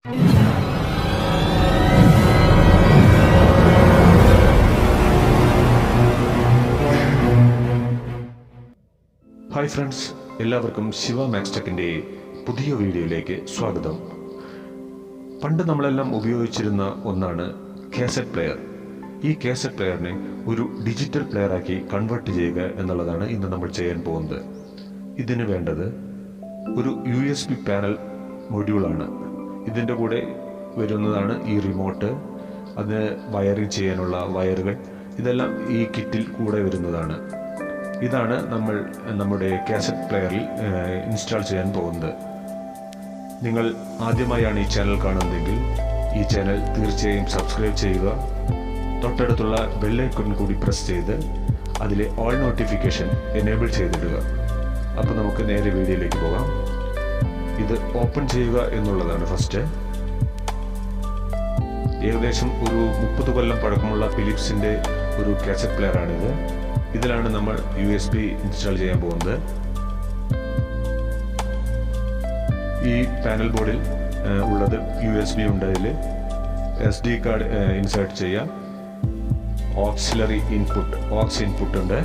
Hi friends, എല്ലാവർക്കും Shiva max ടെക്കിൻ്റെ പുതിയ വീഡിയോയിലേക്ക് സ്വാഗതം. പണ്ട് നമ്മളെല്ലാം ഉപയോഗിച്ചിരുന്ന ഒന്നാണ് കാസറ്റ് പ്ലെയർ. ഈ കാസറ്റ് പ്ലെയറിനെ ഒരു ഡിജിറ്റൽ പ്ലെയറാക്കി കൺവേർട്ട് ചെയ്യുക എന്നുള്ളതാണ് ഇന്ന് നമ്മൾ ചെയ്യാൻ പോകുന്നത്. ഇതിന് വേണ്ടത് ഒരു USB പാനൽ മൊഡ്യൂളാണ്. ഇതിൻ്റെ കൂടെ വരുന്നതാണ് ഈ റിമോട്ട്, അത് വയറിംഗ് ചെയ്യാനുള്ള വയറുകൾ, ഇതെല്ലാം ഈ കിറ്റിൽ കൂടെ വരുന്നതാണ്. ഇതാണ് നമ്മൾ നമ്മുടെ കാസറ്റ് പ്ലെയറിൽ ഇൻസ്റ്റാൾ ചെയ്യാൻ പോകുന്നത്. നിങ്ങൾ ആദ്യമായാണ് ഈ ചാനൽ കാണുന്നതെങ്കിൽ ഈ ചാനൽ തീർച്ചയായും സബ്സ്ക്രൈബ് ചെയ്യുക. തൊട്ടടുത്തുള്ള ബെല്ലൈക്കൺ കൂടി പ്രസ് ചെയ്ത് അതിലെ ഓൾ നോട്ടിഫിക്കേഷൻ എനേബിൾ ചെയ്തിടുക. അപ്പോൾ നമുക്ക് നേരെ വീഡിയോയിലേക്ക് പോകാം. ഇത് ഓപ്പൺ ചെയ്യുക എന്നുള്ളതാണ് ഫസ്റ്റ്. ഏകദേശം ഒരു 30 കൊല്ലം പഴക്കമുള്ള ഫിലിപ്സിൻ്റെ ഒരു കാസറ്റ് പ്ലെയറാണിത്. ഇതിലാണ് നമ്മൾ USB ഇൻസ്റ്റാൾ ചെയ്യാൻ പോകുന്നത്. ഈ പാനൽ ബോർഡിൽ ഉള്ളത് USB ഉണ്ട്. അതിൽ SD കാർഡ് ഇൻസേർട്ട് ചെയ്യാം. ഓക്സിലറി ഓക്സ് ഇൻപുട്ട് ഉണ്ട്.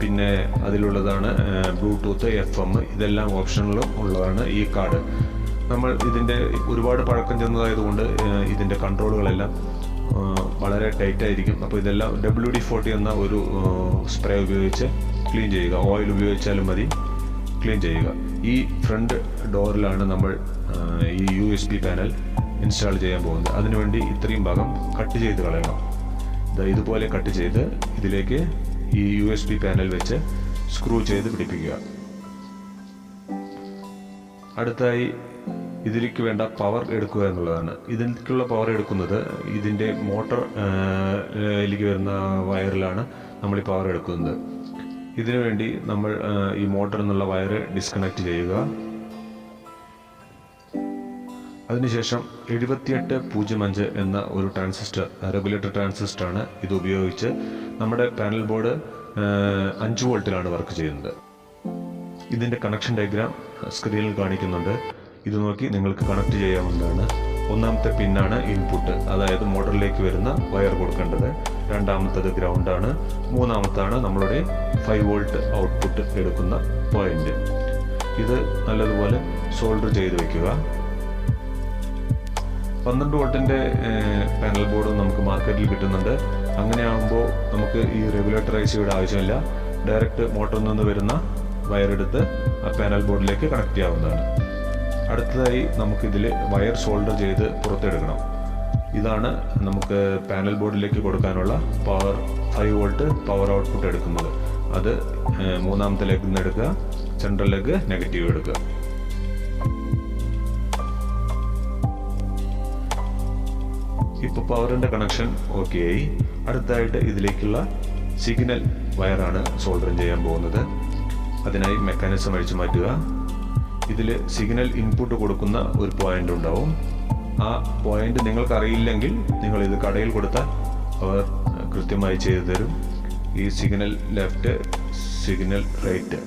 പിന്നെ അതിലുള്ളതാണ് ബ്ലൂടൂത്ത്, FM, ഇതെല്ലാം ഓപ്ഷനിലും ഉള്ളതാണ് ഈ കാർഡ്. നമ്മൾ ഇതിൻ്റെ ഒരുപാട് പഴക്കം ചെന്നതായതുകൊണ്ട് ഇതിൻ്റെ കൺട്രോളുകളെല്ലാം വളരെ ടൈറ്റ് ആയിരിക്കും. അപ്പോൾ ഇതെല്ലാം WD-40 എന്ന ഒരു സ്പ്രേ ഉപയോഗിച്ച് ക്ലീൻ ചെയ്യുക. ഓയിൽ ഉപയോഗിച്ചാലും മതി, ക്ലീൻ ചെയ്യുക. ഈ ഫ്രണ്ട് ഡോറിലാണ് നമ്മൾ ഈ USB പാനൽ ഇൻസ്റ്റാൾ ചെയ്യാൻ പോകുന്നത്. അതിനുവേണ്ടി ഇത്രയും ഭാഗം കട്ട് ചെയ്ത് കളയണം. ഇതുപോലെ കട്ട് ചെയ്ത് ഇതിലേക്ക് ഈ USB പാനൽ വെച്ച് സ്ക്രൂ ചെയ്ത് പിടിപ്പിക്കുക. അടുത്തായി ഇതിലേക്ക് വേണ്ട പവർ എടുക്കുക എന്നുള്ളതാണ്. ഇതിലേക്കുള്ള പവർ എടുക്കുന്നത് ഇതിൻ്റെ മോട്ടറിലേക്ക് വരുന്ന വയറിലാണ് നമ്മൾ ഈ പവർ എടുക്കുന്നത്. ഇതിനു വേണ്ടി നമ്മൾ ഈ മോട്ടറിൽ നിന്നുള്ള വയർ ഡിസ്കണക്ട് ചെയ്യുക. അതിനുശേഷം 7805 എന്ന ഒരു ട്രാൻസിസ്റ്റർ, റെഗുലേറ്റർ ട്രാൻസിസ്റ്ററാണ്. ഇത് ഉപയോഗിച്ച് നമ്മുടെ പാനൽ ബോർഡ് 5 വോൾട്ടിലാണ് വർക്ക് ചെയ്യുന്നത്. ഇതിൻ്റെ കണക്ഷൻ ഡയഗ്രാം സ്ക്രീനിൽ കാണിക്കുന്നുണ്ട്. ഇത് നോക്കി നിങ്ങൾക്ക് കണക്ട് ചെയ്യാവുന്നതാണ്. ഒന്നാമത്തെ പിന്നാണ് ഇൻപുട്ട്, അതായത് മോട്ടറിലേക്ക് വരുന്ന വയർ കൊടുക്കേണ്ടത്. രണ്ടാമത്തത് ഗ്രൗണ്ടാണ്. മൂന്നാമത്താണ് നമ്മളുടെ 5 വോൾട്ട് ഔട്ട്പുട്ട് എടുക്കുന്ന പോയിന്റ്. ഇത് നല്ലതുപോലെ സോൾഡർ ചെയ്ത് വയ്ക്കുക. 12 വോൾട്ടിൻ്റെ പാനൽ ബോർഡ് നമുക്ക് മാർക്കറ്റിൽ കിട്ടുന്നുണ്ട്. അങ്ങനെയാകുമ്പോൾ നമുക്ക് ഈ റെഗുലേറ്റർ ICയുടെ ആവശ്യമില്ല. ഡയറക്റ്റ് മോട്ടറിൽ നിന്ന് വരുന്ന വയറെടുത്ത് ആ പാനൽ ബോർഡിലേക്ക് കണക്ട് ചെയ്യാവുന്നതാണ്. അടുത്തതായി നമുക്കിതിൽ വയർ സോൾഡർ ചെയ്ത് പുറത്തെടുക്കണം. ഇതാണ് നമുക്ക് പാനൽ ബോർഡിലേക്ക് കൊടുക്കാനുള്ള പവർ 5 വോൾട്ട് പവർ ഔട്ട്പുട്ട് എടുക്കുന്നത്. അത് മൂന്നാമത്തെ ലെഗിൽ നിന്ന് എടുക്കുക. സെൻട്രൽ ലെഗ് നെഗറ്റീവ് എടുക്കുക. ഇപ്പോൾ പവറിൻ്റെ കണക്ഷൻ ഓക്കെ ആയി. അടുത്തായിട്ട് ഇതിലേക്കുള്ള സിഗ്നൽ വയറാണ് സോൾഡറിങ് ചെയ്യാൻ പോകുന്നത്. അതിനായി മെക്കാനിസം അഴിച്ചു മാറ്റുക. ഇതിൽ സിഗ്നൽ ഇൻപുട്ട് കൊടുക്കുന്ന ഒരു പോയിന്റ് ഉണ്ടാവും. ആ പോയിന്റ് നിങ്ങൾക്ക് അറിയില്ലെങ്കിൽ നിങ്ങളിത് കടയിൽ കൊടുത്താൽ അവർ കൃത്യമായി ചെയ്തു തരും. ഈ സിഗ്നൽ ലെഫ്റ്റ്, സിഗ്നൽ റൈറ്റ്,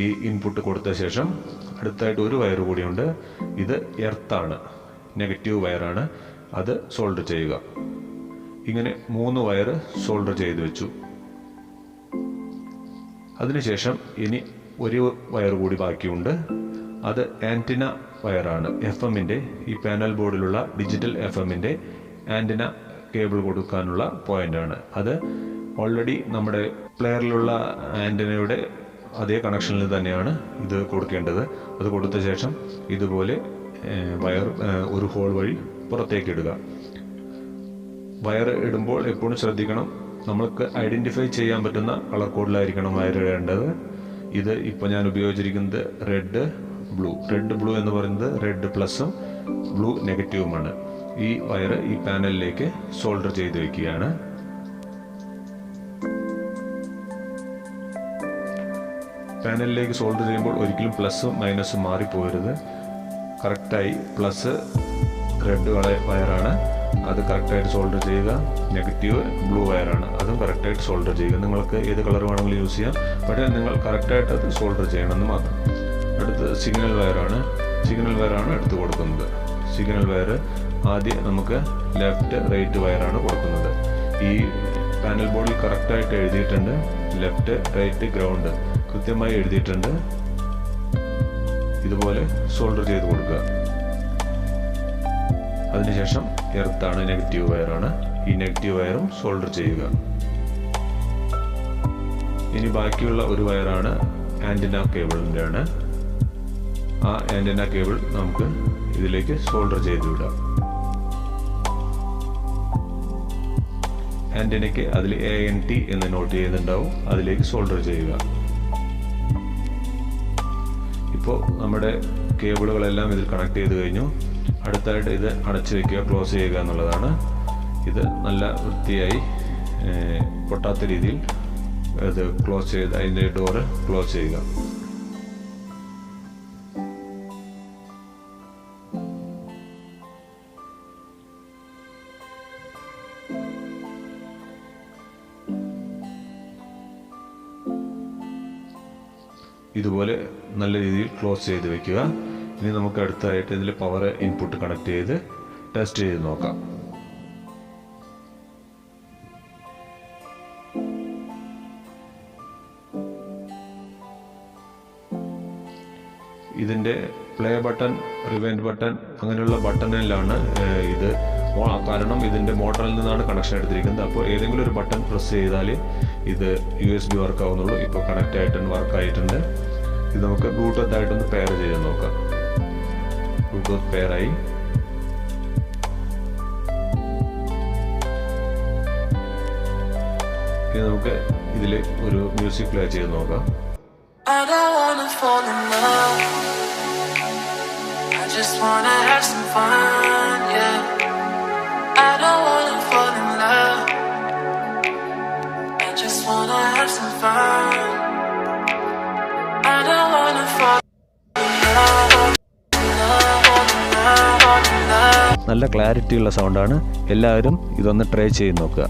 ഈ ഇൻപുട്ട് കൊടുത്ത ശേഷം അടുത്തായിട്ട് ഒരു വയർ കൂടിയുണ്ട്. ഇത് എർത്താണ്, നെഗറ്റീവ് വയറാണ്. അത് സോൾഡർ ചെയ്യുക. ഇങ്ങനെ 3 വയർ സോൾഡർ ചെയ്ത് വെച്ചു. അതിനുശേഷം ഇനി ഒരു വയർ കൂടി ബാക്കിയുണ്ട്. അത് ആൻറ്റിന വയറാണ്. FM-ൻ്റെ, ഈ പാനൽ ബോർഡിലുള്ള ഡിജിറ്റൽ FM-ൻ്റെ ആൻറ്റിന കേബിൾ കൊടുക്കാനുള്ള പോയിൻ്റാണ്. അത് ഓൾറെഡി നമ്മുടെ പ്ലെയറിലുള്ള ആൻറ്റിനയുടെ അതേ കണക്ഷനിൽ തന്നെയാണ് ഇത് കൊടുക്കേണ്ടത്. അത് കൊടുത്ത ശേഷം ഇതുപോലെ വയർ ഒരു ഹോൾ വഴി പുറത്തേക്ക് ഇടുക. വയർ ഇടുമ്പോൾ എപ്പോഴും ശ്രദ്ധിക്കണം, നമ്മൾക്ക് ഐഡൻറ്റിഫൈ ചെയ്യാൻ പറ്റുന്ന കളർ കോഡിലായിരിക്കണം വയർ ഇടേണ്ടത്. ഇത് ഇപ്പോൾ ഞാൻ ഉപയോഗിച്ചിരിക്കുന്നത് റെഡ് ബ്ലൂ എന്ന് പറയുന്നത് റെഡ് പ്ലസും ബ്ലൂ നെഗറ്റീവുമാണ്. ഈ വയർ ഈ പാനലിലേക്ക് സോൾഡർ ചെയ്ത് വയ്ക്കുകയാണ്. പാനലിലേക്ക് സോൾഡർ ചെയ്യുമ്പോൾ ഒരിക്കലും പ്ലസും മൈനസും മാറിപ്പോകരുത്. കറക്റ്റായി പ്ലസ് റെഡ് വയറാണ്, അത് കറക്റ്റായിട്ട് സോൾഡർ ചെയ്യുക. നെഗറ്റീവ് ബ്ലൂ വയറാണ്, അതും കറക്റ്റായിട്ട് സോൾഡർ ചെയ്യുക. നിങ്ങൾക്ക് ഏത് കളർ വേണമെങ്കിലും യൂസ് ചെയ്യാം, പക്ഷേ നിങ്ങൾ കറക്റ്റായിട്ട് അത് സോൾഡർ ചെയ്യണമെന്ന് മാത്രം. അടുത്ത് സിഗ്നൽ വയറാണ് എടുത്ത് കൊടുക്കുന്നത്. സിഗ്നൽ വയർ ആദ്യം നമുക്ക് ലെഫ്റ്റ് റൈറ്റ് വയറാണ് കൊടുക്കുന്നത്. ഈ പാനൽ ബോർഡിൽ കറക്റ്റായിട്ട് എഴുതിയിട്ടുണ്ട്. ലെഫ്റ്റ് റൈറ്റ് ഗ്രൗണ്ട് കൃത്യമായി എഴുതിയിട്ടുണ്ട്. ഇതുപോലെ സോൾഡർ ചെയ്ത് കൊടുക്കുക. അതിനുശേഷം എർത്താണ്, നെഗറ്റീവ് വയറാണ്. ഈ നെഗറ്റീവ് വയറും സോൾഡർ ചെയ്യുക. ഇനി ബാക്കിയുള്ള ഒരു വയറാണ് ആൻറ്റിന കേബിളിൻ്റെ ആണ്. ആ ആൻറ്റിന കേബിൾ നമുക്ക് ഇതിലേക്ക് സോൾഡർ ചെയ്ത് വിടാം. ആൻറ്റിനയ്ക്ക് അതിൽ ANT എന്ന് നോട്ട് ചെയ്തിട്ടുണ്ടാവും, അതിലേക്ക് സോൾഡർ ചെയ്യുക. ഇപ്പോൾ നമ്മുടെ കേബിളുകളെല്ലാം ഇതിൽ കണക്ട് ചെയ്ത് കഴിഞ്ഞു. അടുത്തായിട്ട് ഇത് അടച്ചു വയ്ക്കുക, ക്ലോസ് ചെയ്യുക എന്നുള്ളതാണ്. ഇത് നല്ല വൃത്തിയായി പൊട്ടാത്ത രീതിയിൽ ഇത് ക്ലോസ് ചെയ്ത് അതിൻ്റെ ഡോറ് ക്ലോസ് ചെയ്യുക. ഇതുപോലെ നല്ല രീതിയിൽ ക്ലോസ് ചെയ്ത് വെക്കുക. ഇനി നമുക്ക് അടുത്തായിട്ട് ഇതിൽ പവർ ഇൻപുട്ട് കണക്ട് ചെയ്ത് ടെസ്റ്റ് ചെയ്ത് നോക്കാം. ഇതിൻ്റെ പ്ലേ ബട്ടൺ, റിവൈൻഡ് ബട്ടൺ അങ്ങനെയുള്ള ബട്ടണിലാണ് ഇത്. കാരണം ഇതിൻ്റെ മോട്ടറിൽ നിന്നാണ് കണക്ഷൻ എടുത്തിരിക്കുന്നത്. അപ്പോൾ ഏതെങ്കിലും ഒരു ബട്ടൺ പ്രസ് ചെയ്താൽ ഇത് USB വർക്ക് ആവുന്നുള്ളൂ. ഇപ്പോൾ കണക്റ്റ് ആയിട്ടുണ്ട്, വർക്ക് ആയിട്ടുണ്ട്. ഇത് നമുക്ക് ബ്ലൂടൂത്ത് ആയിട്ടൊന്ന് പെയർ ചെയ്ത് നോക്കാം. ബ്ലൂടൂത്ത് പെയറായി. ഇനി നമുക്ക് ഇതിൽ ഒരു മ്യൂസിക് പ്ലേ ചെയ്ത് നോക്കാം. Just wanna have some fun, yeah. I don't wanna fall in love. I just wanna have some fun. I don't wanna fall in love. നല്ല ക്ലാരിറ്റി ഉള്ള സൗണ്ടാണ്. എല്ലാവരും ഇതൊന്ന് ട്രൈ ചെയ്ത് നോക്കുക.